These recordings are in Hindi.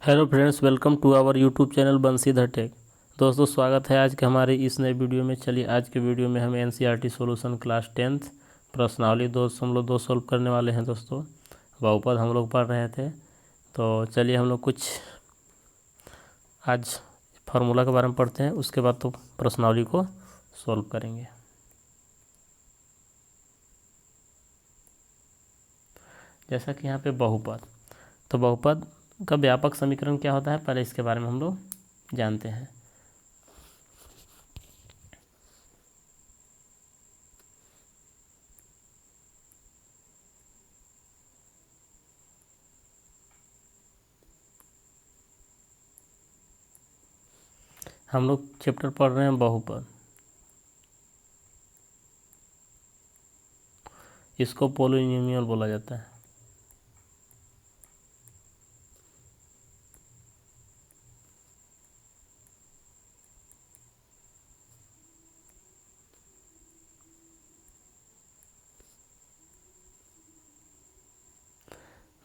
Hello friends, welcome to our YouTube channel Bansidhar Tech. दोस्तों, स्वागत है आज के हमारे इस नए वीडियो में। चलिए, आज के वीडियो में हम एनसीईआरटी सॉल्यूशन क्लास 10th प्रश्नावली हम लोग दो सॉल्व करने वाले हैं। दोस्तों, बहुपद हम लोग पढ़ रहे थे, तो चलिए हम लोग कुछ आज फार्मूला के बारे में पढ़ते हैं, उसके बाद तो प्रश्नावली को सॉल्व करेंगे। जैसा कि यहाँ पे बहुपद, तो बहुपद का व्यापक समीकरण क्या होता है, पहले इसके बारे में हम लोग जानते हैं। हम लोग चैप्टर पढ़ रहे हैं बहुपद। इसको पॉलिनोमियल बोला जाता है।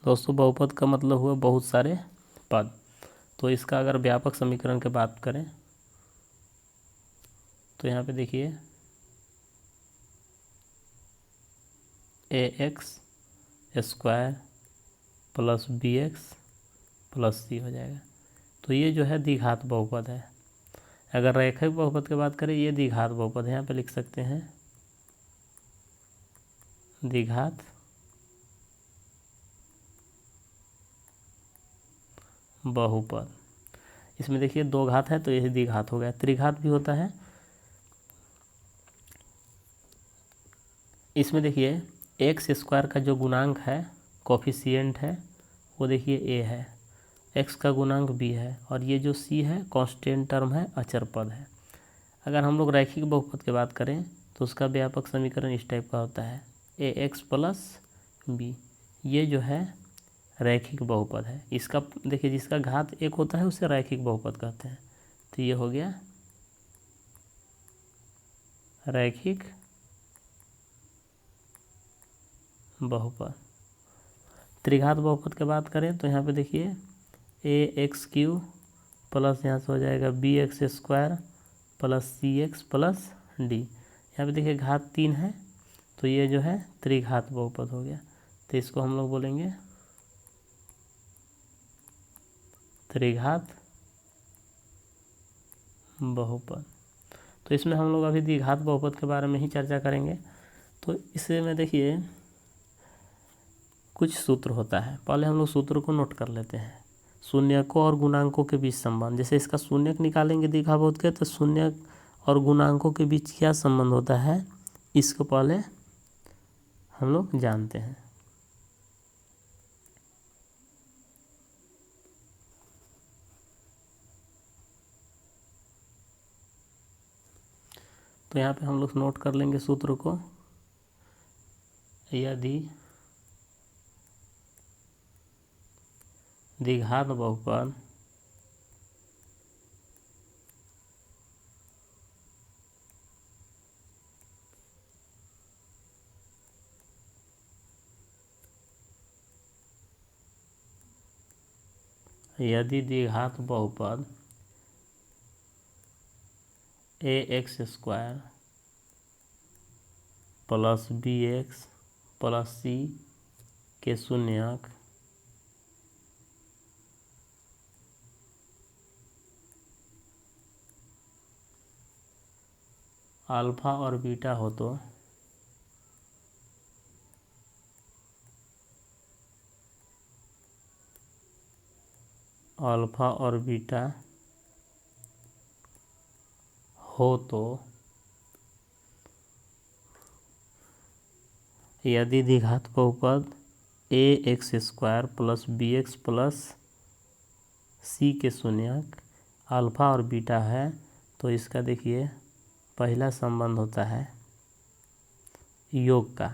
दोस्तों, बहुपद का मतलब हुआ बहुत सारे पद। तो इसका अगर व्यापक समीकरण की बात करें तो यहाँ पे देखिए ax square plus bx plus c हो जाएगा। तो ये जो है द्विघात बहुपद है। अगर रैखिक बहुपद की बात करें, ये द्विघात बहुपद है। यहाँ पे लिख सकते हैं द्विघात बहुपद। इसमें देखिए दो घात है तो यही द्विघात हो गया। त्रिघात भी होता है। इसमें देखिए एक्स स्क्वायर का जो गुणांक है, कोफिशिएंट है, वो देखिए a है, x का गुणांक b है, और ये जो c है कांस्टेंट टर्म है, अचर पद है। अगर हम लोग रैखिक बहुपद की बात करें तो उसका व्यापक समीकरण इस टाइप का होता है ax प्लस b। ये जो है रैखिक बहुपद है। इसका देखिए जिसका घात एक होता है उसे रैखिक बहुपद कहते हैं। तो ये हो गया रैखिक बहुपद। त्रिघात बहुपद की बात करें तो यहाँ पे देखिए ax³ प्लस यहाँ से हो जाएगा bx square plus cx plus d। यहाँ पे देखिए घात 3 है तो ये जो है त्रिघात बहुपद हो गया। तो इसको हम लोग बोलेंगे त्रिघात बहुपद। तो इसमें हम लोग अभी द्विघात बहुपद के बारे में ही चर्चा करेंगे। तो इसे में देखिए कुछ सूत्र होता है। पहले हम लोग सूत्र को नोट कर लेते हैं। शून्यकों और गुणांकों के बीच संबंध, जैसे इसका शून्यक निकालेंगे द्विघात बहुपद के, तो शून्यक और गुणांकों के बीच क्या संबंध होता है, इसको पहले हम लोग जानते हैं। तो यहाँ पे हम लोग नोट कर लेंगे सूत्र को। यदि द्विघात बहुपद यदि द्विघात बहुपद ax square plus bx plus c के शून्यक अल्फा और बीटा हो तो अल्फा और बीटा हो तो यदि द्विघात बहुपद ax square plus bx plus c के शून्यक अल्फा और बीटा है, तो इसका देखिए पहला संबंध होता है योग का।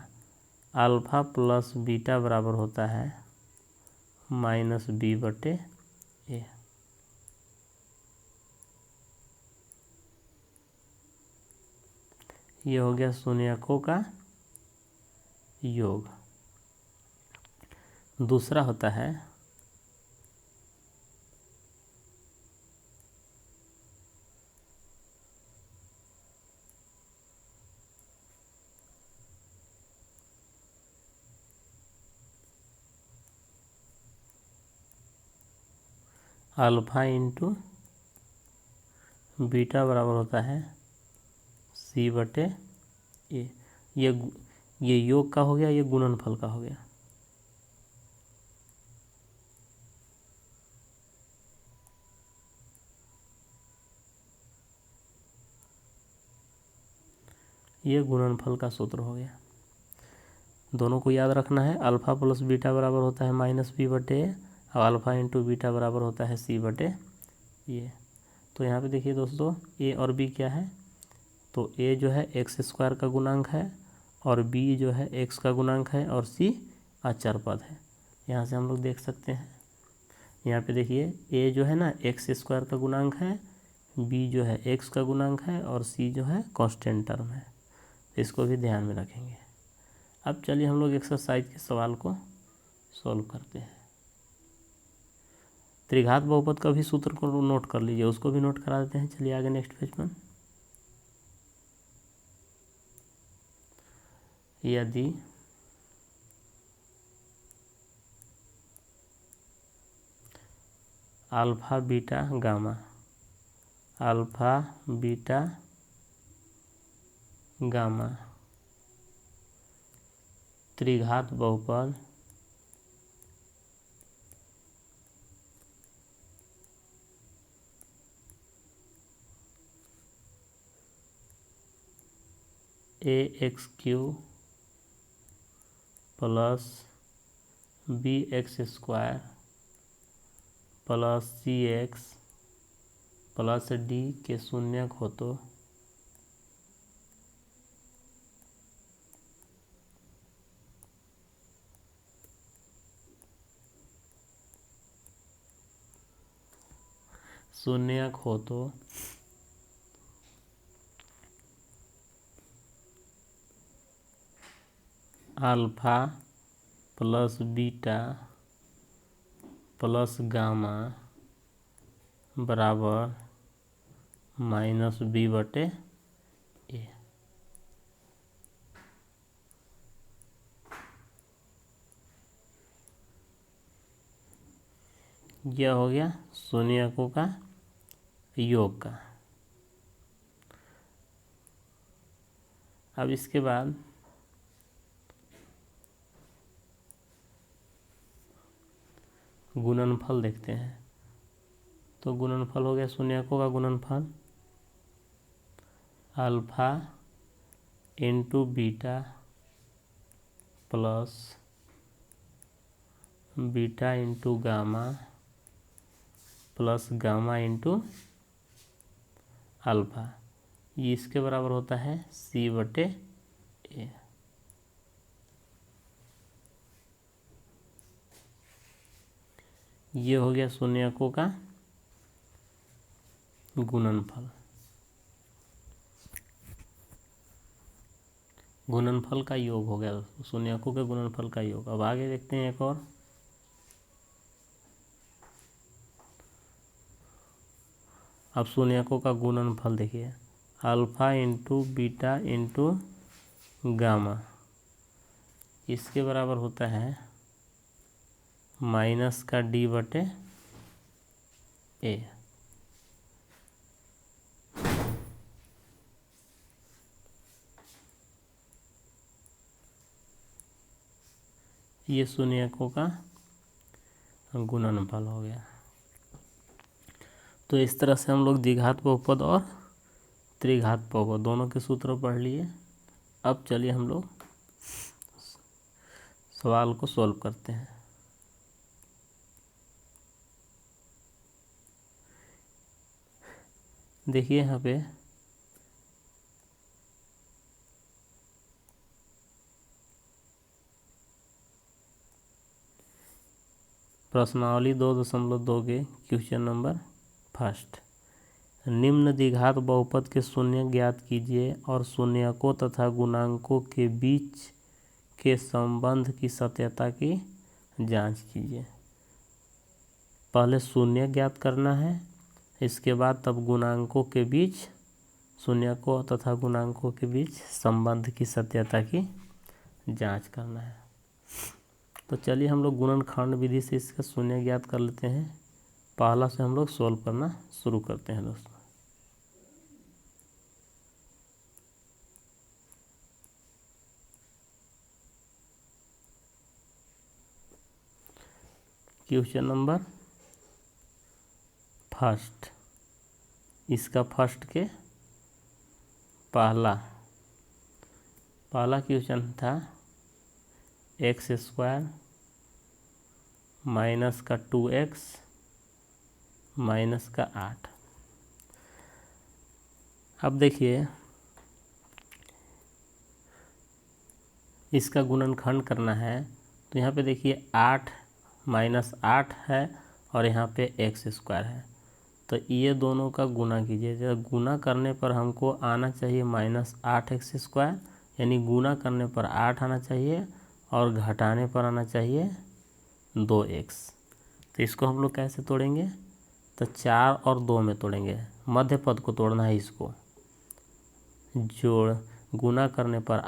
अल्फा प्लस बीटा बराबर होता है -b/a। ये हो गया शून्यकों का योग। दूसरा होता है अल्फा इंटू बीटा बराबर होता है सी बटे ए। ये योग का हो गया, ये गुणनफल का हो गया। ये गुणनफल का सूत्र हो गया। दोनों को याद रखना है। अल्फ़ा प्लस बीटा बराबर होता है माइनस बी बटे ए, और अल्फ़ा इंटू बीटा बराबर होता है सी बटे ए। तो यहाँ पे देखिए दोस्तों, ए और बी क्या है, तो ए जो है एक्स स्क्वायर का गुणांक है, और बी जो है एक्स का गुणांक है, और सी अचर पद है। यहाँ से हम लोग देख सकते हैं, यहाँ पे देखिए ए जो है ना एक्स स्क्वायर का गुणांक है, बी जो है एक्स का गुणांक है, और सी जो है कांस्टेंट टर्म है। तो इसको भी ध्यान में रखेंगे। अब चलिए हम लोग एक्सरसाइज के सवाल को सॉल्व करते हैं। त्रिघात बहुपद का भी सूत्र को नोट कर लीजिए, उसको भी नोट करा देते हैं। चलिए आगे नेक्स्ट पेज पर। यदि alpha beta gamma, alpha beta gamma त्रिघात बहुपद A X cube plus B X square plus C X plus D के शून्यक हो तो alpha plus beta plus gamma बराबर माइनस बी बटे ए। यह हो गया शून्यकों का योग का। अब इसके बाद गुणनफल देखते हैं। तो गुणनफल हो गया शून्यकों का गुणनफल alpha into beta plus beta into gamma plus gamma into alpha, ये इसके बराबर होता है सी बटे ए। ये हो गया शून्यकों का गुणनफल। गुणनफल का योग हो गया शून्यकों के गुणनफल का योग। अब आगे देखते हैं एक और। अब शून्यकों का गुणनफल देखिए, alpha into beta into gamma, इसके बराबर होता है माइनस का डी बटे ए। ये शून्यकों का गुणनफल हो गया। तो इस तरह से हम लोग द्विघात बहुपद और त्रिघात बहुपद दोनों के सूत्र पढ़ लिए। अब चलिए हम लोग सवाल को सॉल्व करते हैं। देखिए यहाँ पे प्रश्नावली 2.2 के क्वेश्चन नंबर फर्स्ट, निम्न द्विघात बहुपद के शून्य ज्ञात कीजिए और शून्यकों तथा गुणांकों के बीच के संबंध की सत्यता की जांच कीजिए। पहले शून्य ज्ञात करना है, इसके बाद तब गुणांकों के बीच, शून्यकों तथा गुणांकों के बीच संबंध की सत्यता की जांच करना है। तो चलिए हम लोग गुणनखंड विधि से इसका शून्य ज्ञात कर लेते हैं। पहला से हम लोग सोल्व करना शुरू करते हैं दोस्तों। क्वेश्चन नंबर फर्स्ट, इसका फर्स्ट के पहला क्वेश्चन था एक्स स्क्वायर माइनस का 2x माइनस का 8। अब देखिए इसका गुणनखंड करना है, तो यहाँ पे देखिए 8 माइनस 8 है और यहाँ पे एक्स स्क्वायर है, तो ये दोनों का गुना कीजिए। जब गुना करने पर हमको आना चाहिए -8x², यानी गुना करने पर 8 आना चाहिए और घटाने पर आना चाहिए 2x। तो इसको हम लोग कैसे तोड़ेंगे, तो 4 और 2 में तोड़ेंगे, मध्य पद को तोड़ना है। इसको जोड़ गुना करने पर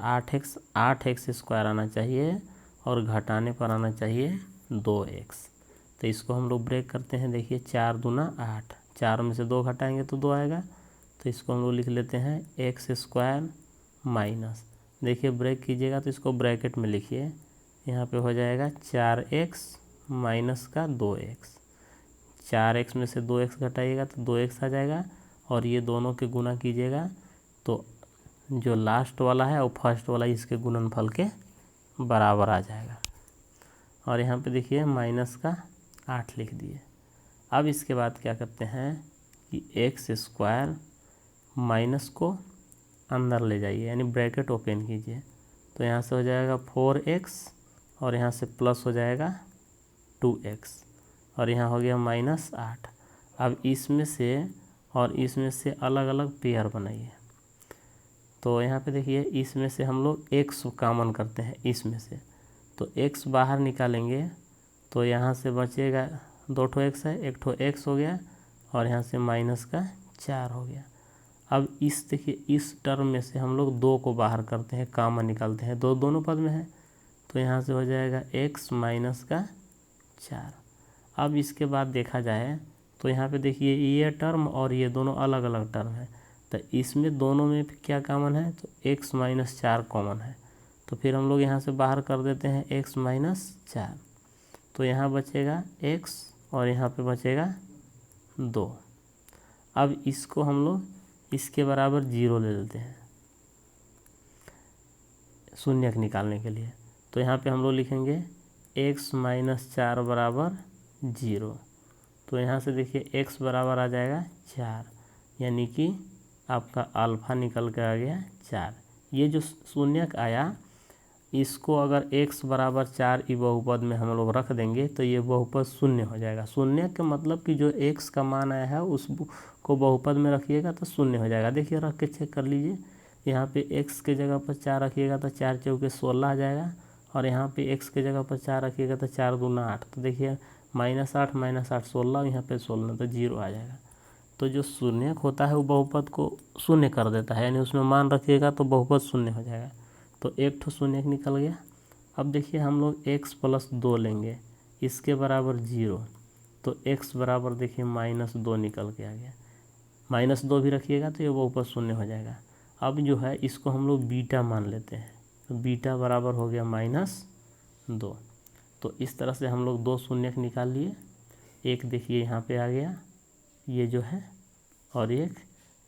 8x² आना चाहिए और घटाने पर आना चाहिए 2x। तो इसको हम लोग ब्रेक करते हैं। देखिए 4 दूना 8, 4 में से 2 घटाएंगे तो 2 आएगा, तो इसको हम लोग लिख लेते हैं x² माइनस, देखिए ब्रेक कीजिएगा तो इसको ब्रैकेट में लिखिए, यहाँ पे हो जाएगा 4x माइनस का 2x। 4x में से 2x घटाइएगा तो 2x आ जाएगा, और ये दोनों के गुना कीजिएगा तो जो लास्ट वाला है और फर्स्ट वाला इसके गुणनफल के बराबर आ जाएगा। और यहाँ पे देखिए माइनस का 8 लिख दिए। अब इसके बाद क्या करते हैं कि x² माइनस को अंदर ले जाइए, यानी ब्रैकेट ओपन कीजिए, तो यहाँ से हो जाएगा 4x और यहाँ से प्लस हो जाएगा 2x और यहाँ हो गया -8। अब इसमें से और इसमें से अलग अलग पेयर बनाइए। तो यहाँ पे देखिए इसमें से हम लोग x कॉमन करते हैं इसमें से, तो x बाहर निकालेंगे तो यहाँ से बचेगा 2 ठो x है, 1 ठो x हो गया और यहाँ से -4 हो गया। अब इस देखिए इस टर्म में से हम लोग 2 को बाहर करते हैं, कॉमन निकालते हैं, 2 दोनों पद में है, तो यहाँ से हो जाएगा x -4। अब इसके बाद देखा जाए तो यहाँ पे देखिए ये टर्म और ये दोनों अलग अलग टर्म है, तो इसमें दोनों में क्या कॉमन है, तो x -4 कॉमन है, तो फिर हम लोग यहाँ से बाहर कर देते हैं x -4, तो यहाँ बचेगा x और यहाँ पे बचेगा 2। अब इसको हम लोग इसके बराबर 0 ले लेते हैं शून्यक निकालने के लिए, तो यहाँ पे हम लोग लिखेंगे x -4 बराबर 0, तो यहाँ से देखिए x बराबर आ जाएगा 4, यानी कि आपका अल्फ़ा निकल के आ गया 4। ये जो शून्यक आया इसको अगर x बराबर 4 ई बहुपद में हम लोग रख देंगे तो ये बहुपद शून्य हो जाएगा। शून्य का मतलब कि जो x का मान आया है उसको बहुपद में रखिएगा तो शून्य हो जाएगा। देखिए रख के चेक कर लीजिए, यहाँ पे x के जगह पर 4 रखिएगा तो 4 चौके 16 आ जाएगा, और यहाँ पे x के जगह पर 4 रखिएगा तो 4 दूना 8, तो देखिए -8 -8 16, यहाँ पे 16, तो 0 आ जाएगा। तो जो शून्यक होता है वो बहुपद को शून्य कर देता है, यानी उसमें मान रखिएगा तो बहुपद शून्य हो जाएगा। तो एक ठो शून्यक निकल गया। अब देखिए हम लोग x + 2 लेंगे, इसके बराबर 0, तो x बराबर देखिए -2 निकल के आ गया, -2 भी रखिएगा तो ये बहुपद शून्य हो जाएगा। अब जो है इसको हम लोग बीटा मान लेते हैं, तो बीटा बराबर हो गया -2। तो इस तरह से हम लोग 2 शून्यक निकाल लिए, एक देखिए यहाँ पे आ गया ये जो है, और एक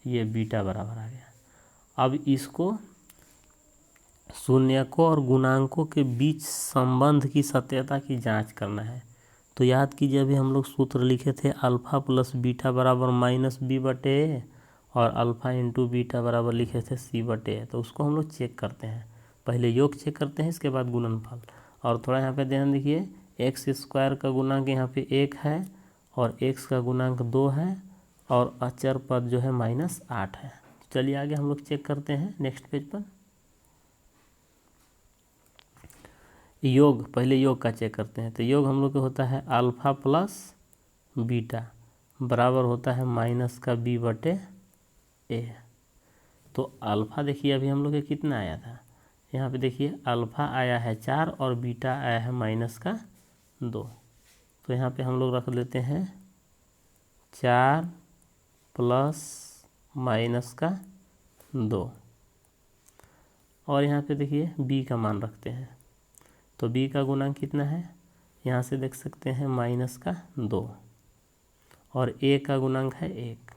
ये बीटा बराबर आ गया। अब इसको शून्यकों और गुणांकों के बीच संबंध की सत्यता की जांच करना है। तो याद कीजिए अभी हम लोग सूत्र लिखे थे अल्फ़ा + बीटा बराबर -b/a, और अल्फ़ा × बीटा बराबर लिखे थे c/a। तो उसको हम लोग चेक करते हैं, पहले योग चेक करते हैं, इसके बाद गुणनफल। और थोड़ा यहाँ पे ध्यान देखिए x² का गुणांक यहाँ पे 1 है और x का गुणांक 2 है और अचर पद जो है -8 है। चलिए आगे हम लोग चेक करते हैं नेक्स्ट पेज पर। योग, पहले योग का चेक करते हैं। तो योग हम लोग का होता है अल्फ़ा + बीटा बराबर होता है -b/a। तो अल्फ़ा देखिए अभी हम लोग के कितना आया था, यहाँ पे देखिए अल्फ़ा आया है 4 और बीटा आया है -2। तो यहाँ पे हम लोग रख लेते हैं 4 प्लस माइनस का 2। और यहाँ पे देखिए b का मान रखते हैं, तो b का गुणांक कितना है, यहाँ से देख सकते हैं माइनस का 2, और a का गुणांक है 1,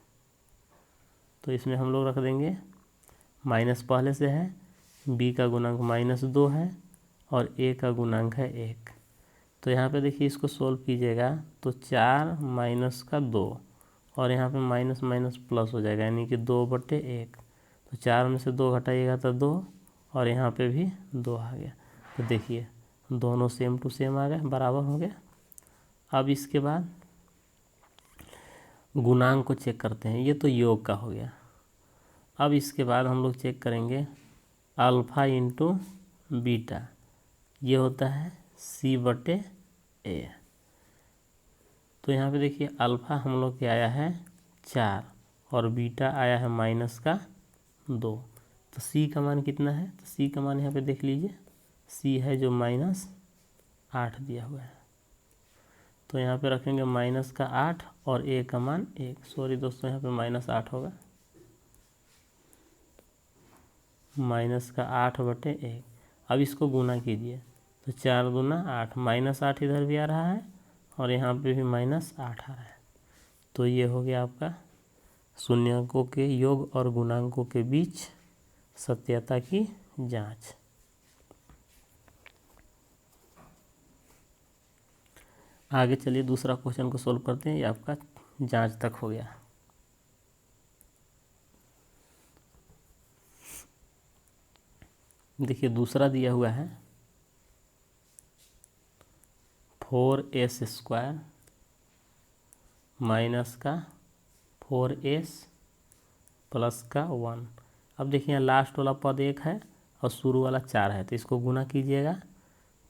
तो इसमें हम लोग रख देंगे माइनस पहले से है, b का गुणांक -2 है और a का गुणांक है 1। तो यहाँ पे देखिए इसको सोल्व कीजिएगा तो 4 माइनस का 2 और यहाँ पे माइनस माइनस प्लस हो जाएगा, यानी कि 2/1। तो 4 में से 2 घटाइएगा तो 2, और यहाँ पे भी 2 आ गया। तो देखिए दोनों सेम टू सेम आ गए, बराबर हो गया। अब इसके बाद गुणांक को चेक करते हैं, ये तो योग का हो गया। अब इसके बाद हम लोग चेक करेंगे अल्फ़ा इंटू बीटा, ये होता है C/A। तो यहाँ पे देखिए अल्फ़ा हम लोग के आया है 4 और बीटा आया है -2। तो C का मान कितना है, तो C का मान यहाँ पे देख लीजिए, C है जो -8 दिया हुआ है। तो यहाँ पे रखेंगे -8 और A का मान 1। सॉरी दोस्तों, यहाँ पे -8 होगा, -8/1। अब इसको गुना कीजिए तो 4 दूना 8, -8 इधर भी आ रहा है और यहाँ पे भी -8 आ रहा है। तो ये हो गया आपका शून्यकों के योग और गुणांकों के बीच सत्यता की जांच। आगे चलिए दूसरा क्वेश्चन को सोल्व करते हैं, ये आपका जांच तक हो गया। देखिए दूसरा दिया हुआ है 4s² माइनस का 4s प्लस का 1। अब देखिए यहाँ लास्ट वाला पद 1 है और शुरू वाला 4 है, तो इसको गुना कीजिएगा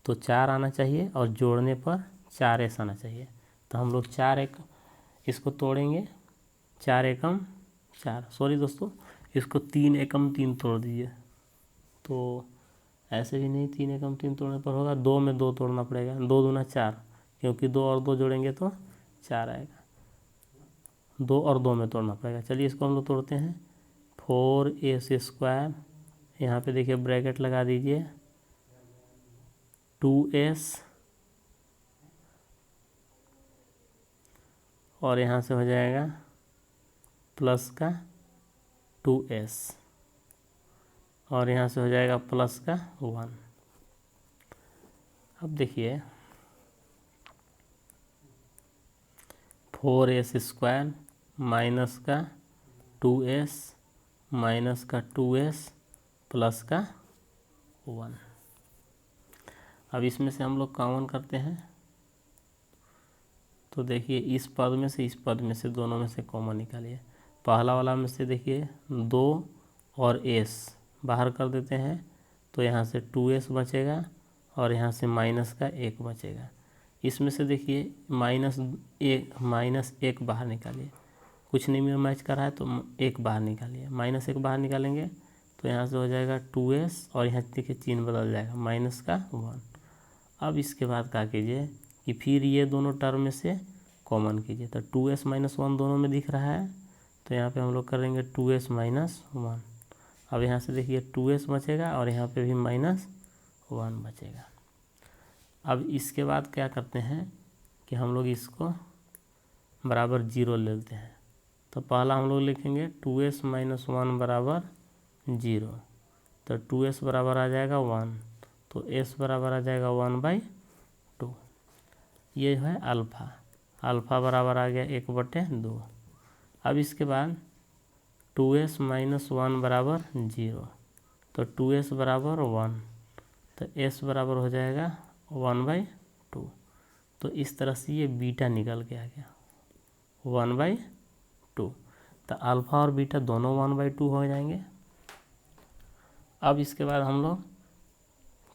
तो 4 आना चाहिए और जोड़ने पर 4s आना चाहिए। तो हम लोग 4 इसको तोड़ेंगे, 4 एकम 4, सॉरी दोस्तों इसको 3 एकम 3 तोड़ दीजिए। तो ऐसे भी नहीं, 3 एकम 3 तोड़ने पर होगा, 2 में 2 तोड़ना पड़ेगा, 2 दूना 4, क्योंकि 2 और 2 जोड़ेंगे तो 4 आएगा, 2 और 2 में तोड़ना पड़ेगा। चलिए इसको हम लोग तोड़ते हैं। 4s², यहाँ पे देखिए ब्रैकेट लगा दीजिए, 2s और यहाँ से हो जाएगा प्लस का 2s और यहाँ से हो जाएगा प्लस का 1। अब देखिए 4s² माइनस का 2s माइनस का 2s प्लस का 1। अब इसमें से हम लोग कॉमन करते हैं, तो देखिए इस पद में से, इस पद में से, दोनों में से कॉमन निकालिए। पहला वाला में से देखिए 2 और s बाहर कर देते हैं, तो यहाँ से 2s बचेगा और यहाँ से माइनस का 1 बचेगा। इसमें से देखिए -1 बाहर निकालिए, कुछ नहीं में मैच कर रहा है तो 1 बाहर निकालिए, -1 बाहर निकालेंगे तो यहाँ से हो जाएगा 2s और यहाँ देखिए चिन्ह बदल जाएगा माइनस का 1। अब इसके बाद क्या कीजिए कि फिर ये दोनों टर्म में से कॉमन कीजिए, तो 2s - 1 दोनों में दिख रहा है, तो यहाँ पे हम लोग करेंगे 2s - 1। अब यहाँ से देखिए 2s बचेगा और यहाँ पे भी -1 बचेगा। अब इसके बाद क्या करते हैं कि हम लोग इसको बराबर 0 ले लेते हैं। तो पहला हम लोग लिखेंगे 2s - 1 बराबर 0, तो 2s बराबर आ जाएगा 1, तो s बराबर आ जाएगा 1/2। ये है अल्फ़ा, अल्फ़ा बराबर आ गया 1/2। अब इसके बाद 2s - 1 बराबर 0, तो 2s बराबर 1, तो s बराबर हो जाएगा 1/2। तो इस तरह से ये बीटा निकल के आ गया 1/2। तो अल्फ़ा और बीटा दोनों 1/2 हो जाएंगे। अब इसके बाद हम लोग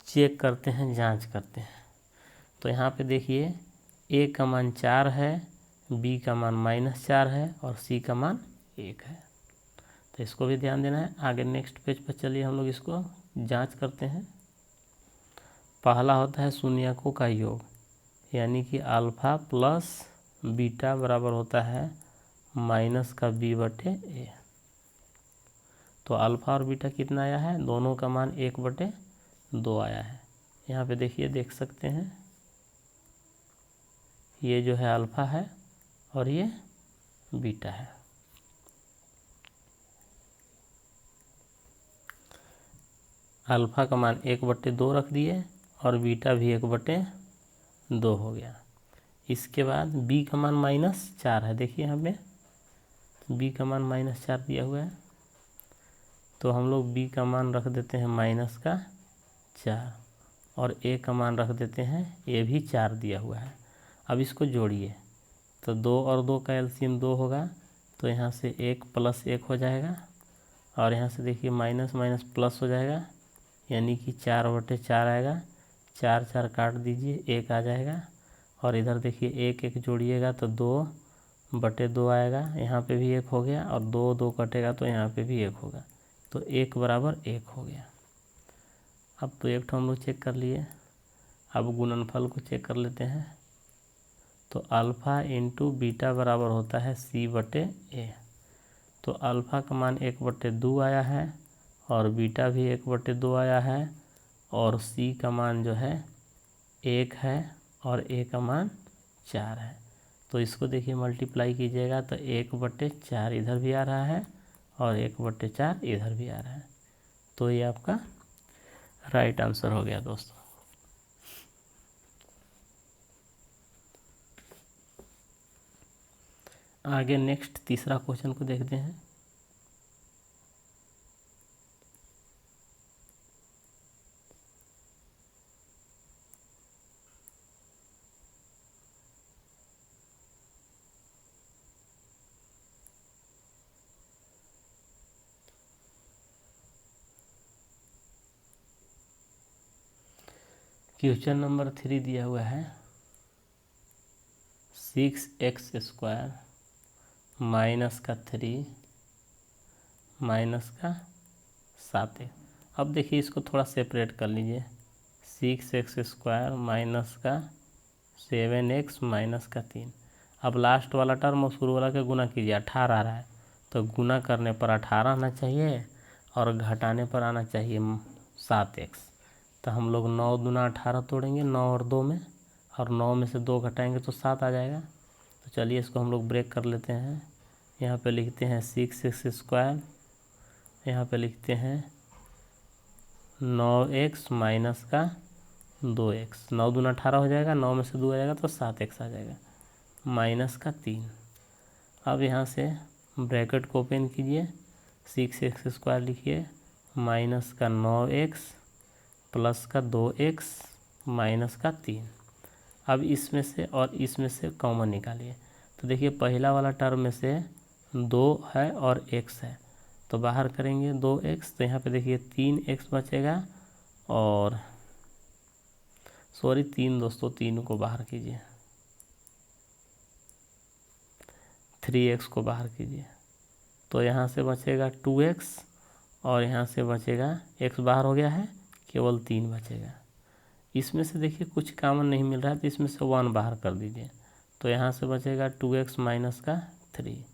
चेक करते हैं, जांच करते हैं। तो यहाँ पे देखिए a का मान 4 है, b का मान -4 है और c का मान 1 है, तो इसको भी ध्यान देना है। आगे नेक्स्ट पेज पर चलिए हम लोग इसको जांच करते हैं। पहला होता है शून्यकों का योग, यानी कि अल्फ़ा प्लस बीटा बराबर होता है माइनस का बी बटे ए। तो अल्फ़ा और बीटा कितना आया है, दोनों का मान 1/2 आया है। यहाँ पे देखिए, देख सकते हैं, ये जो है अल्फ़ा है और ये बीटा है। अल्फ़ा का मान 1/2 रख दिए और बीटा भी 1/2 हो गया। इसके बाद बी का मान -4 है। देखिए यहाँ पे बी का मान -4 दिया हुआ है, तो हम लोग बी का मान रख देते हैं -4 और ए का मान रख देते हैं, ए भी 4 दिया हुआ है। अब इसको जोड़िए तो 2 और 2 का एलसीएम 2 होगा, तो यहाँ से 1 + 1 हो जाएगा और यहाँ से देखिए माइनस माइनस प्लस हो जाएगा, यानी कि 4/4 आएगा। 4 4 काट दीजिए, 1 आ जाएगा और इधर देखिए 1 1 जोड़िएगा तो 2/2 आएगा। यहाँ पे भी 1 हो गया और 2 2 कटेगा तो यहाँ पे भी 1 होगा, तो 1 = 1 हो गया। अब तो एक हम लोग चेक कर लिए। अब गुणनफल को चेक कर लेते हैं। तो अल्फ़ा इंटू बीटा बराबर होता है c/a। तो अल्फ़ा का मान 1/2 आया है और बीटा भी 1/2 आया है और c का मान जो है 1 है और a का मान 4 है। तो इसको देखिए मल्टीप्लाई कीजिएगा तो 1/4 इधर भी आ रहा है और 1/4 इधर भी आ रहा है। तो ये आपका राइट आंसर हो गया दोस्तों। आगे नेक्स्ट तीसरा क्वेश्चन को देखते हैं। क्वेश्चन नंबर 3 दिया हुआ है 6x² -3 -7x। अब देखिए इसको थोड़ा सेपरेट कर लीजिए। 6x² -7x -3। अब लास्ट वाला टर्म और शुरू वाला के गुना कीजिए। 18 आ रहा है तो गुना करने पर 18 आना चाहिए और घटाने पर आना चाहिए 7x। तो हम लोग 9 दूना 18 तोड़ेंगे, 9 और 2 में, और 9 में से 2 घटाएंगे तो 7 आ जाएगा। तो चलिए इसको हम लोग ब्रेक कर लेते हैं। यहाँ पे लिखते हैं 6x², यहाँ पे लिखते हैं 9x -2x। 9 दूना 18 हो जाएगा, 9 में से 2 आ जाएगा तो 7x आ जाएगा -3। अब यहाँ से ब्रैकेट को ओपन कीजिए, 6x² लिखिए -9x +2x -3। अब इसमें से और इसमें से कॉमन निकालिए। तो देखिए पहला वाला टर्म में से 2 है और x है, तो बाहर करेंगे 2x, तो यहाँ पे देखिए 3x बचेगा और 3 दोस्तों, 3 को बाहर कीजिए, 3x को बाहर कीजिए, तो यहाँ से बचेगा 2x और यहाँ से बचेगा, x बाहर हो गया है, केवल 3 बचेगा। इसमें से देखिए कुछ कॉमन नहीं मिल रहा है तो इसमें से 1 बाहर कर दीजिए, तो यहाँ से बचेगा 2x -3।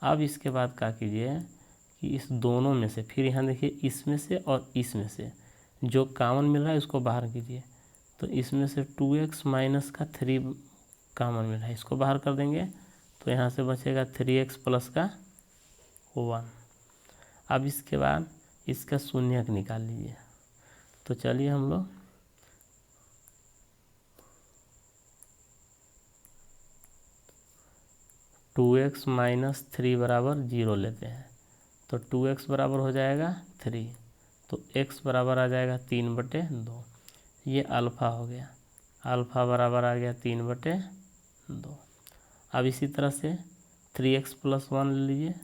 अब इसके बाद क्या कीजिए कि इस दोनों में से फिर यहाँ देखिए इसमें से और इसमें से जो कॉमन मिल रहा है उसको बाहर कीजिए। तो इसमें से 2x -3 कॉमन मिल रहा है, इसको बाहर कर देंगे तो यहाँ से बचेगा 3x + 1। अब इसके बाद इसका शून्यक निकाल लीजिए। तो चलिए हम लोग (2x - 3 = 0) लेते हैं। तो 2x बराबर हो जाएगा 3, तो x बराबर आ जाएगा 3/2। ये अल्फ़ा हो गया, अल्फ़ा बराबर आ गया 3/2। अब इसी तरह से 3x + 1 ले लीजिए,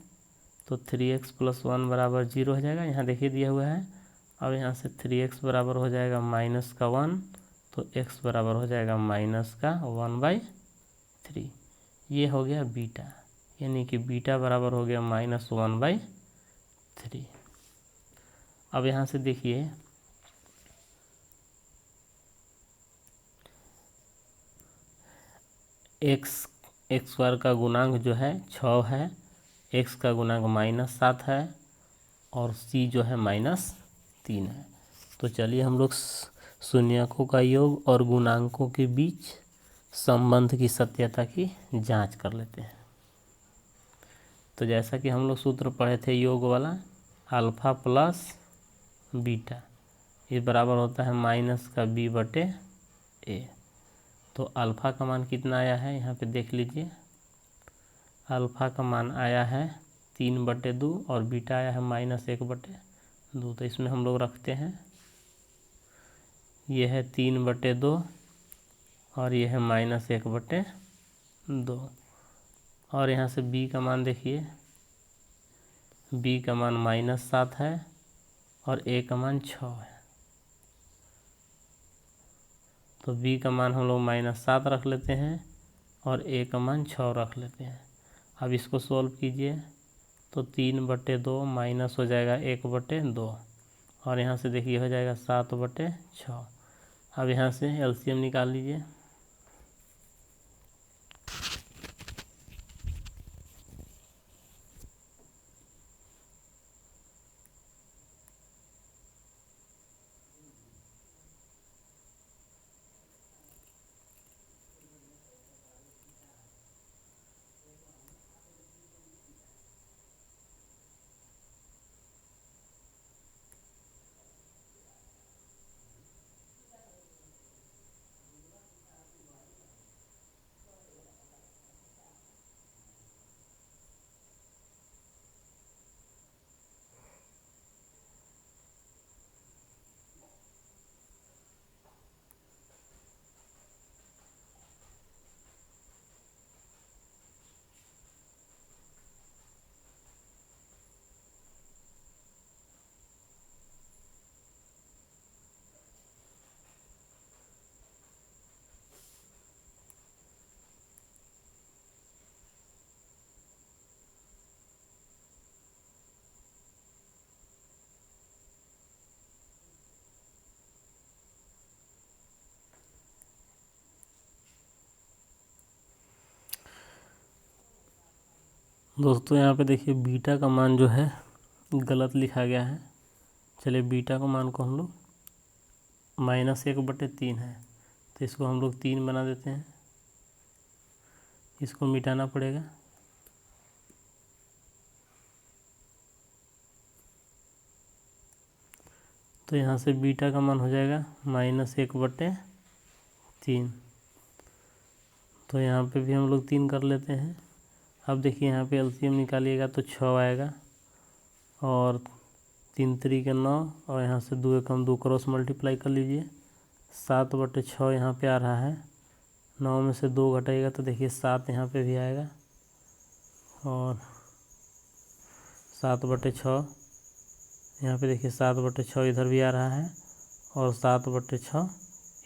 तो 3x + 1 = 0 हो जाएगा। यहाँ देखिए दिया हुआ है। अब यहाँ से 3x बराबर हो जाएगा -1, तो x बराबर हो जाएगा -1/3। ये हो गया बीटा, यानी कि बीटा बराबर हो गया -1/3। अब यहाँ से देखिए x एक्स स्क्वायर का गुणांक जो है 6 है, एक्स का गुणांक -7 है और सी जो है -3 है। तो चलिए हम लोग शून्यकों का योग और गुणांकों के बीच संबंध की सत्यता की जांच कर लेते हैं। तो जैसा कि हम लोग सूत्र पढ़े थे योग वाला, अल्फ़ा प्लस बीटा ये बराबर होता है -b/a। तो अल्फ़ा का मान कितना आया है यहाँ पे देख लीजिए। अल्फ़ा का मान आया है 3/2 और बीटा आया है -1/2। तो इसमें हम लोग रखते हैं, ये है 3/2 और ये है -1/2। और यहाँ से b का मान देखिए, b का मान -7 है और a का मान 6 है। तो b का मान हम लोग -7 रख लेते हैं और a का मान 6 रख लेते हैं। अब इसको सॉल्व कीजिए तो 3/2 माइनस हो जाएगा 1/2 और यहाँ से देखिए हो जाएगा 7/6। अब यहाँ से एलसीएम निकाल लीजिए। दोस्तों यहाँ पे देखिए बीटा का मान जो है गलत लिखा गया है। चलिए बीटा का मान को हम लोग -1/3 है, तो इसको हम लोग 3 बना देते हैं। इसको मिटाना पड़ेगा। तो यहाँ से बीटा का मान हो जाएगा -1/3। तो यहाँ पे भी हम लोग 3 कर लेते हैं। अब देखिए यहाँ पे एलसीएम निकालिएगा तो 6 आएगा और 3 3 9 और यहाँ से 2 1 2 क्रॉस मल्टीप्लाई कर लीजिए। 7/6 यहाँ पे आ रहा है, 9 में से 2 घटाइएगा तो देखिए 7 यहाँ पे भी आएगा और 7/6 यहाँ पे देखिए 7/6 इधर भी आ रहा है और 7/6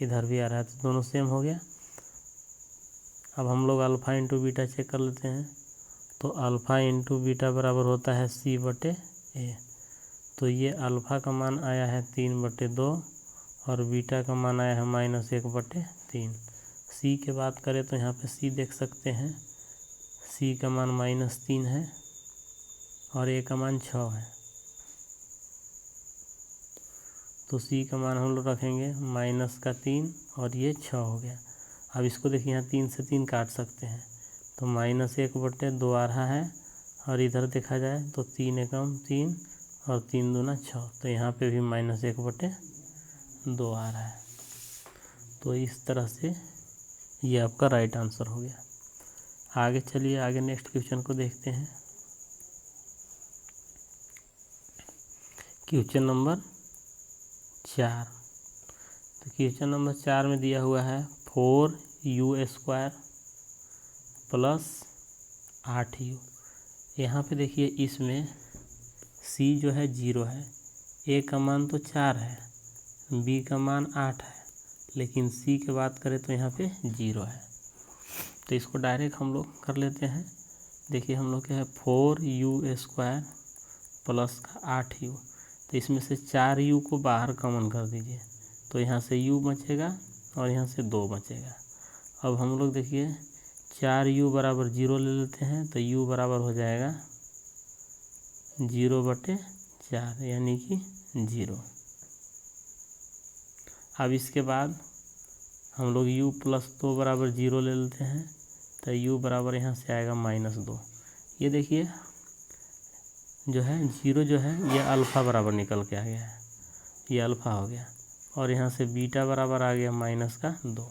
इधर भी आ रहा है, तो दोनों सेम हो गया। अब हम लोग अल्फ़ा इंटू बीटा चेक कर लेते हैं। तो अल्फ़ा इंटू बीटा बराबर होता है c/a। तो ये अल्फ़ा का मान आया है 3/2 और बीटा का मान आया है -1/3। c की बात करें तो यहाँ पे c देख सकते हैं, c का मान -3 है और a का मान 6 है। तो c का मान हम लोग रखेंगे -3 और ये 6 हो गया। अब इसको देखिए यहाँ 3 से 3 काट सकते हैं, तो -1/2 आ रहा है और इधर देखा जाए तो 3 एकम 3 और 3 दूना 6, तो यहाँ पे भी -1/2 आ रहा है। तो इस तरह से ये आपका राइट आंसर हो गया। आगे चलिए, आगे नेक्स्ट क्वेश्चन को देखते हैं। Question number 4। तो क्वेश्चन नंबर 4 में दिया हुआ है 4u² प्लस 8u। यहाँ पे देखिए इसमें c जो है 0 है, a का मान तो 4 है, b का मान 8 है, लेकिन c की बात करें तो यहाँ पे 0 है। तो इसको डायरेक्ट हम लोग कर लेते हैं। देखिए हम लोग क्या है 4u² प्लस का 8u, तो इसमें से 4u को बाहर कॉमन कर दीजिए, तो यहाँ से u बचेगा और यहाँ से 2 बचेगा। अब हम लोग देखिए 4u बराबर 0 ले लेते हैं तो u बराबर हो जाएगा 0/4 यानी कि 0। अब इसके बाद हम लोग u + 2 बराबर 0 ले लेते हैं तो u बराबर यहाँ से आएगा -2। ये देखिए जो है 0 जो है ये अल्फ़ा बराबर निकल के आ गया है, ये अल्फ़ा हो गया, और यहाँ से बीटा बराबर आ गया -2।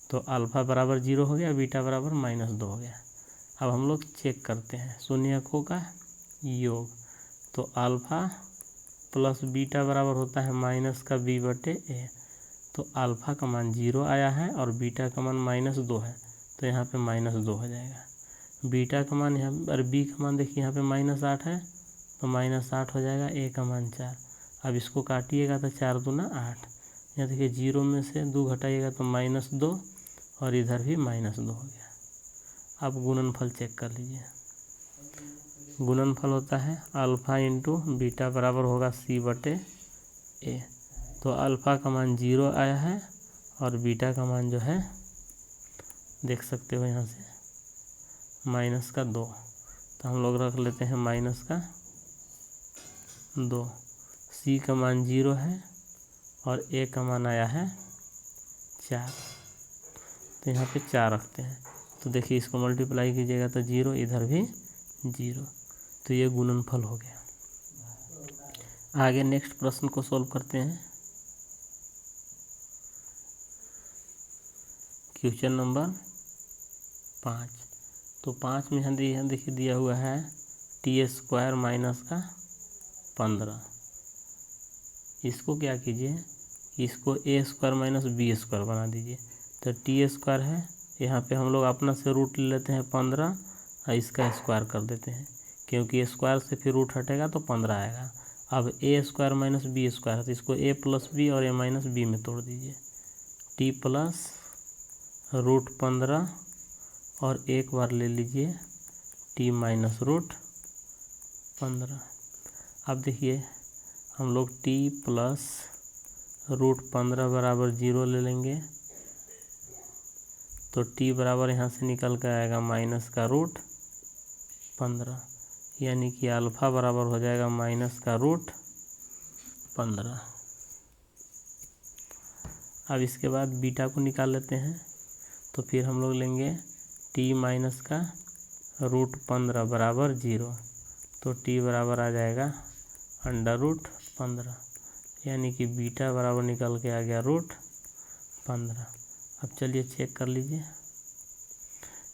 तो अल्फ़ा बराबर 0 हो गया, बीटा बराबर -2 हो गया। अब हम लोग चेक करते हैं शून्यकों का योग। तो अल्फ़ा प्लस बीटा बराबर होता है -b/a। तो अल्फ़ा का मान 0 आया है और बीटा का मान -2 है, तो यहाँ पे -2 हो जाएगा। बीटा का मान यहाँ और b का मान देखिए यहाँ पे -8 है, तो -8 हो जाएगा। a का मान 4। अब इसको काटिएगा तो 4 दूना 8। यहाँ देखिए 0 में से 2 घटाइएगा तो -2, और इधर भी -2 हो गया। अब गुणनफल चेक कर लीजिए। गुणनफल होता है अल्फ़ा इंटू बीटा बराबर होगा c/a। तो अल्फ़ा का मान 0 आया है और बीटा का मान जो है देख सकते हो यहाँ से -2। तो हम लोग रख लेते हैं -2। c का मान 0 है और a का मान आया है 4, तो यहाँ पे 4 रखते हैं। तो देखिए इसको मल्टीप्लाई कीजिएगा तो 0, इधर भी 0। तो ये गुणनफल हो गया। आगे नेक्स्ट प्रश्न को सॉल्व करते हैं। Question number 5। तो 5 में यहाँ देखिए दिया हुआ है t² - 15। इसको क्या कीजिए, इसको a² - b² बना दीजिए। तो t² है, यहाँ पे हम लोग अपना से रूट ले लेते हैं 15 और इसका स्क्वायर कर देते हैं, क्योंकि स्क्वायर से फिर रूट हटेगा तो 15 आएगा। अब a² - b² है, तो इसको a + b और a - b में तोड़ दीजिए। t + √15 और एक बार ले लीजिए t - √15। अब देखिए हम लोग t + √15 बराबर 0 ले लेंगे, तो t बराबर यहाँ से निकल कर आएगा -√15, यानी कि अल्फ़ा बराबर हो जाएगा -√15। अब इसके बाद बीटा को निकाल लेते हैं। तो फिर हम लोग लेंगे t - √15 बराबर 0। तो t बराबर आ जाएगा √15, यानी कि बीटा बराबर निकल के आ गया √15। अब चलिए चेक कर लीजिए।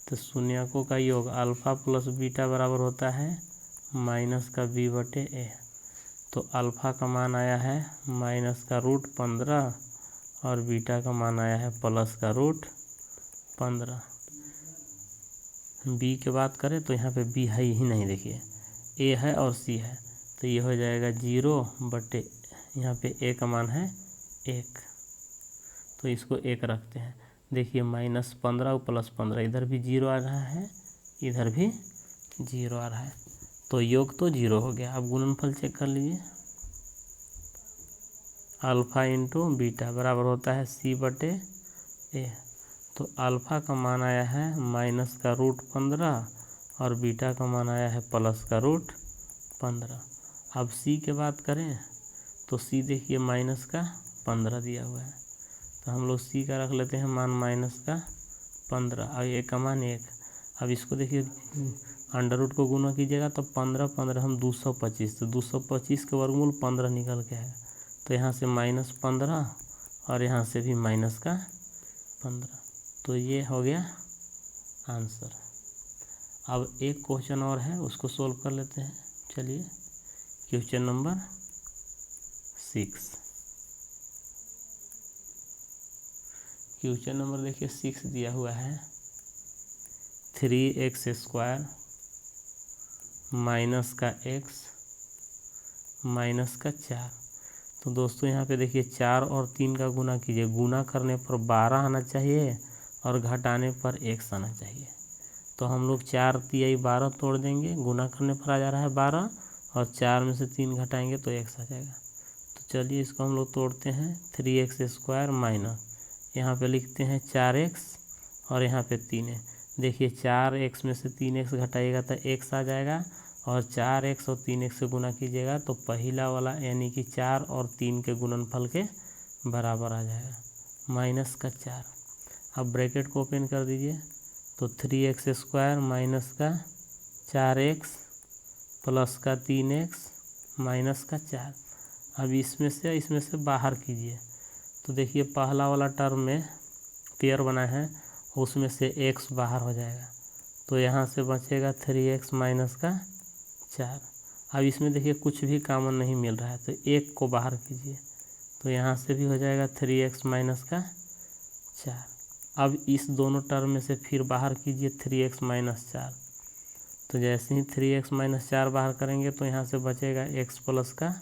तो शून्यकों का योग अल्फ़ा प्लस बीटा बराबर होता है -b/a। तो अल्फ़ा का मान आया है -√15 और बीटा का मान आया है +√15। b की बात करें तो यहाँ पे b है ही नहीं, देखिए a है और c है, तो ये हो जाएगा 0/, यहाँ पे a का मान है 1, तो इसको 1 रखते हैं। देखिए -15 और +15, इधर भी 0 आ रहा है, इधर भी 0 आ रहा है, तो योग तो 0 हो गया। अब गुणनफल चेक कर लीजिए। अल्फ़ा इंटू बीटा बराबर होता है c/a। तो अल्फ़ा का मान आया है -√15 और बीटा का मान आया है +√15। अब c के बात करें तो c देखिए -15 दिया हुआ है, तो हम लोग c का रख लेते हैं मान -15 और a का मान 1। अब इसको देखिए अंडर रूट को गुना कीजिएगा तो 15 हम 225, तो 225 के वर्गमूल 15 निकल के आएगा। तो यहाँ से -15 और यहाँ से भी -15, तो ये हो गया आंसर। अब एक क्वेश्चन और है, उसको सोल्व कर लेते हैं। चलिए क्वेश्चन नंबर 6। क्वेश्चन नंबर देखिए 6 दिया हुआ है 3x² माइनस का x माइनस का 4। तो दोस्तों यहाँ पे देखिए 4 और 3 का गुना कीजिए, गुना करने पर 12 आना चाहिए और घटाने पर x आना चाहिए। तो हम लोग 4 × 12 तोड़ देंगे, गुना करने पर आ जा रहा है 12 और 4 में से 3 घटाएंगे तो x आ जाएगा। तो चलिए इसको हम लोग तोड़ते हैं। 3x² माइनस, यहाँ पे लिखते हैं 4x और यहाँ पे 3 देखिए 4x में से 3x घटाइएगा तो x आ जाएगा, और 4x और 3x से गुना कीजिएगा तो पहला वाला यानी कि 4 और 3 के गुणनफल के बराबर आ जाएगा, माइनस का 4। अब ब्रैकेट को ओपन कर दीजिए तो 3x² माइनस का 4x प्लस का 3x माइनस का 4। अब इसमें से बाहर कीजिए तो देखिए पहला वाला टर्म में पेयर बना है, उसमें से x बाहर हो जाएगा तो यहाँ से बचेगा 3x माइनस का 4। अब इसमें देखिए कुछ भी कॉमन नहीं मिल रहा है तो 1 को बाहर कीजिए तो यहाँ से भी हो जाएगा 3x माइनस का 4। अब इस दोनों टर्म में से फिर बाहर कीजिए 3x माइनस 4, तो जैसे ही 3x माइनस 4 बाहर करेंगे तो यहाँ से बचेगा x प्लस का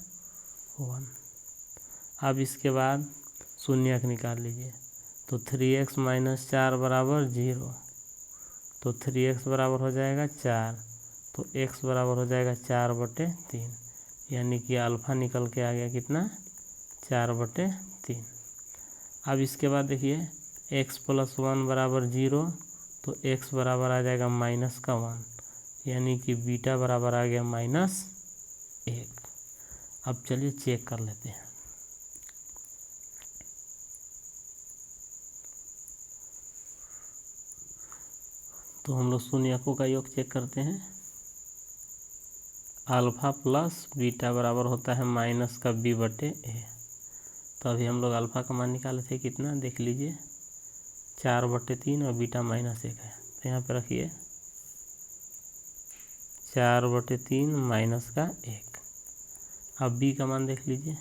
1। अब इसके बाद शून्यक निकाल लीजिए तो 3x माइनस 4 बराबर 0, तो 3x बराबर हो जाएगा 4, तो x बराबर हो जाएगा 4/3, यानी कि अल्फ़ा निकल के आ गया कितना 4/3। अब इसके बाद देखिए x प्लस 1 बराबर 0, तो x बराबर आ जाएगा माइनस का 1, यानी कि बीटा बराबर आ गया -1। अब चलिए चेक कर लेते हैं। तो हम लोग शून्यकों का योग चेक करते हैं। अल्फ़ा प्लस बीटा बराबर होता है माइनस का b/a। तो अभी हम लोग अल्फ़ा का मान निकाले थे कितना देख लीजिए 4/3 और बीटा -1 है, तो यहाँ पे रखिए 4/3 माइनस का 1। अब b का मान देख लीजिए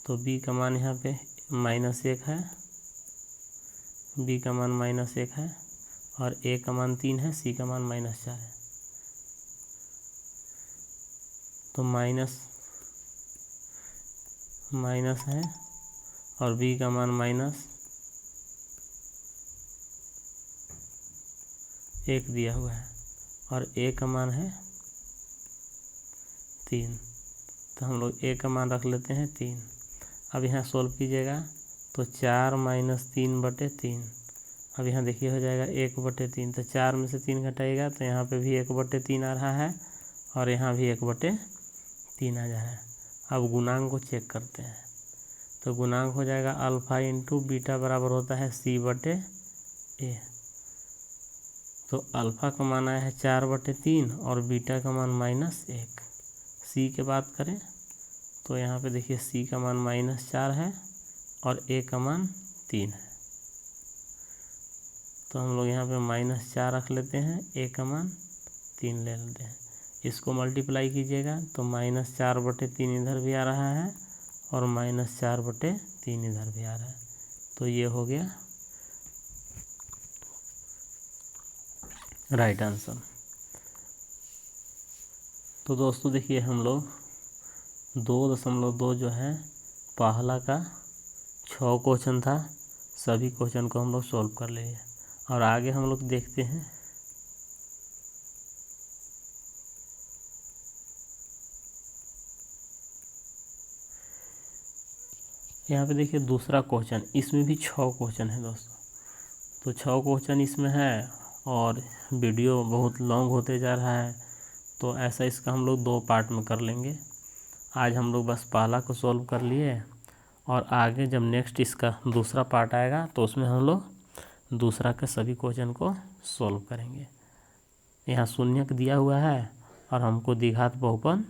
तो b का मान यहाँ पे -1 है, b का मान -1 है और a का मान 3 है, c का मान -4 है। तो माइनस है और b का मान -1 दिया हुआ है और a का मान है 3, तो हम लोग a का मान रख लेते हैं 3। अब यहाँ सोल्व कीजिएगा तो 4 - 3/3। अब यहाँ देखिए हो जाएगा 1/3, तो 4 में से 3 घटाइएगा तो यहाँ पे भी 1/3 आ रहा है और यहाँ भी 1/3 आ जा रहा है। अब गुणांक को चेक करते हैं तो गुणांक हो जाएगा अल्फ़ा इंटू बीटा बराबर होता है c/a। तो अल्फ़ा का मान आया है 4/3 और बीटा का मान -1। c की बात करें तो यहाँ पे देखिए c का मान -4 है और a का मान 3 है, तो हम लोग यहाँ पे -4 रख लेते हैं, a का मान 3 ले लेते हैं। इसको मल्टीप्लाई कीजिएगा तो -4/3 इधर भी आ रहा है और -4/3 इधर भी आ रहा है, तो ये हो गया राइट आंसर। तो दोस्तों देखिए हम लोग 2.2 जो है पहला का 6 क्वेश्चन था, सभी क्वेश्चन को हम लोग सॉल्व कर लिए और आगे हम लोग देखते हैं यहाँ पे देखिए दूसरा क्वेश्चन, इसमें भी 6 क्वेश्चन है दोस्तों। तो 6 क्वेश्चन इसमें है और वीडियो बहुत लॉन्ग होते जा रहा है, तो ऐसा इसका हम लोग 2 पार्ट में कर लेंगे। आज हम लोग बस पहला को सॉल्व कर लिए और आगे जब नेक्स्ट इसका दूसरा पार्ट आएगा तो उसमें हम लोग दूसरा के सभी क्वेश्चन को सॉल्व करेंगे। यहाँ शून्यक दिया हुआ है और हमको द्विघात बहुपद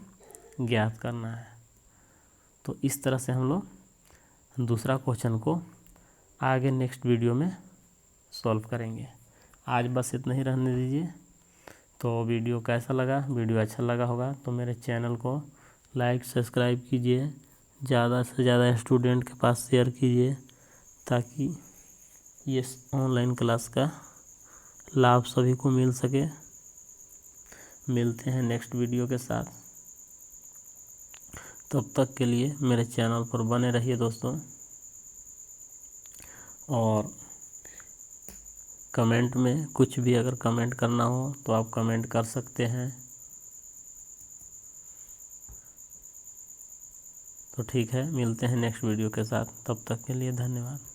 ज्ञात करना है, तो इस तरह से हम लोग दूसरा क्वेश्चन को आगे नेक्स्ट वीडियो में सॉल्व करेंगे। आज बस इतना ही रहने दीजिए। तो वीडियो कैसा लगा, वीडियो अच्छा लगा होगा तो मेरे चैनल को लाइक सब्सक्राइब कीजिए, ज़्यादा से ज़्यादा स्टूडेंट के पास शेयर कीजिए ताकि ये ऑनलाइन क्लास का लाभ सभी को मिल सके। मिलते हैं नेक्स्ट वीडियो के साथ, तब तक के लिए मेरे चैनल पर बने रहिए दोस्तों। और कमेंट में कुछ भी अगर कमेंट करना हो तो आप कमेंट कर सकते हैं। तो ठीक है, मिलते हैं नेक्स्ट वीडियो के साथ, तब तक के लिए धन्यवाद।